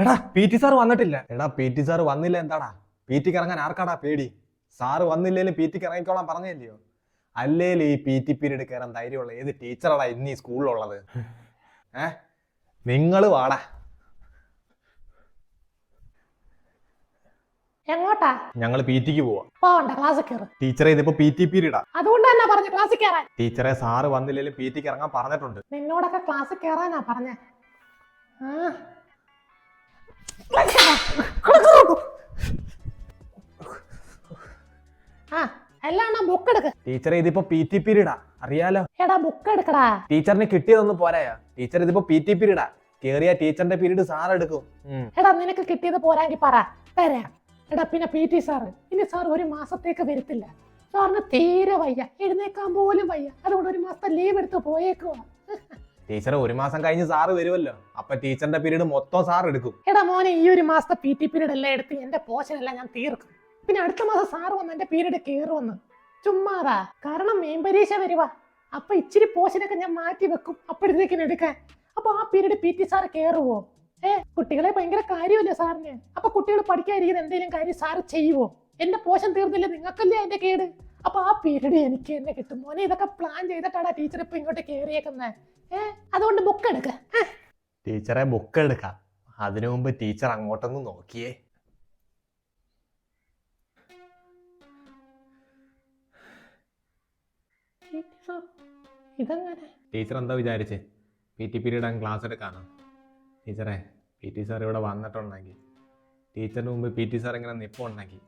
എടാ P T sir വന്നിട്ടില്ല. എടാ പി ടി സാർ വന്നില്ല എന്താടാ? പി ടിക്ക് ഇറങ്ങാൻ ആർക്കാടാ പേടി? സാറ് വന്നില്ലേലും പി ടിക്ക് ഇറങ്ങിക്കോളാൻ പറഞ്ഞില്ലയോ? അല്ലേലും ഈ പി ടി പീരീഡ് കയറാൻ ധൈര്യമുള്ള ഏത് ടീച്ചറാടാ ഇന്ന് ഈ സ്കൂളിലുള്ളത്? നിങ്ങൾ വാടാ. എങ്ങോട്ടാ? ഞങ്ങൾ പി ടിക്ക് പോവാ. പോവണ്ട, ക്ലാസ്സിൽ കയറ്. ടീച്ചറെ ഇതിപ്പോ പി ടി പീരീഡാ. അതുകൊണ്ട് തന്നെ പറഞ്ഞു ക്ലാസ്സിൽ കയറാൻ. ടീച്ചറെ സാറ് വന്നില്ലേലും പി ടിക്ക് ഇറങ്ങാൻ പറഞ്ഞിട്ടുണ്ട്. നിന്നോടൊക്കെ ക്ലാസ്സിൽ കയറാനാ പറഞ്ഞേ. എല്ലാം ബുക്ക് എടുക്ക്. ടീച്ചറെ ഇതിപ്പോ പി ടി പീരീഡാ, അറിയാലോ. എടാ ബുക്ക് എടുക്കടാ. ടീച്ചറിന് കിട്ടിയതൊന്നും പോരായോ? ടീച്ചർ ഇതിപ്പോ പി ടി പീരീഡാ. കേറിയ ടീച്ചറിന്റെ പീരീഡ് സാർ എടുക്കും. എടാ നിനക്ക് കിട്ടിയത് പോരാങ്കി പറ, തരാം. എടാ പിന്നെ പി ടി സാറ് ഇനി സാർ ഒരു മാസത്തേക്ക് വരത്തില്ല. സാറിന് തീരെ വയ്യ, എഴുന്നേക്കാൻ പോലും വയ്യ. അതുകൊണ്ട് ഒരു മാസത്തെ ലീവ് എടുത്ത് പോയേക്കുവാ. ടീച്ചർ ഒരു മാസം കഴിഞ്ഞ് സാറ് വരുമല്ലോ, അപ്പൊ ടീച്ചറിന്റെ പീരീഡ് മൊത്തം സാർ എടുക്കും. എടാ മോനെ, ഈ ഒരു മാസത്തെ പി ടി പീരീഡ് എല്ലാം എടുത്ത് എന്റെ പോർഷൻ എല്ലാം ഞാൻ തീർക്കും. പിന്നെ അടുത്ത മാസം സാറ് വന്ന് എന്റെ പീരീഡ് കയറുമെന്ന് ചുമ്മാതാ. കാരണം മെയിൻ പരീക്ഷ വരുവാ. അപ്പൊ ഇച്ചിരി പോർഷനൊക്കെ ഞാൻ മാറ്റി വെക്കും അപ്പോഴത്തേക്കിന് എടുക്കാൻ. അപ്പൊ ആ പീരീഡ് പി ടി സാറ് കയറുവോ? കുട്ടികളെ ഭയങ്കര കാര്യമല്ലേ സാറിന്? അപ്പൊ കുട്ടികൾ പഠിക്കാതിരിക്കുന്ന എന്തെങ്കിലും കാര്യം സാറ് ചെയ്യുവോ? എന്റെ പോഷൻ തീർന്നില്ല, നിങ്ങൾക്കല്ലേ അതിന്റെ കേട്. അപ്പൊ ആ പീരീഡ് എനിക്ക് തന്നെ കിട്ടും. മോനെ ഇതൊക്കെ പ്ലാൻ ചെയ്തിട്ടാണ് ടീച്ചർ ഇപ്പൊ ഇങ്ങോട്ട് കയറിയേക്കുന്നത്. അതുകൊണ്ട് ബുക്ക് എടുക്ക. ടീച്ചറെ ബുക്ക് എടുക്കാം. അതിനു മുമ്പ് ടീച്ചർ അങ്ങോട്ടൊന്ന് നോക്കിയേ. ഇതെങ്ങനെ? ടീച്ചർ എന്താ വിചാരിച്ചേ? പി ടി പീരീഡ് ക്ലാസ് എടുക്കാനോ? ടീച്ചറെ പി ടി സാർ ഇവിടെ വന്നിട്ടുണ്ടെങ്കിൽ, ടീച്ചറിന് മുമ്പ് പി ടി സാർ ഇങ്ങനെ നിൽപ്പുണ്ടെങ്കിൽ,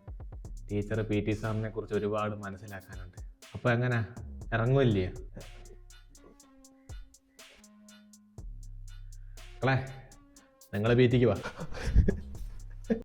ടീച്ചർ പി ടി സാറിനെ കുറിച്ച് ഒരുപാട് മനസ്സിലാക്കാനുണ്ട്. അപ്പൊ എങ്ങനെ ഇറങ്ങുമല്ലേ? മക്കളെ നിങ്ങൾ പി ടിക്ക് വാ.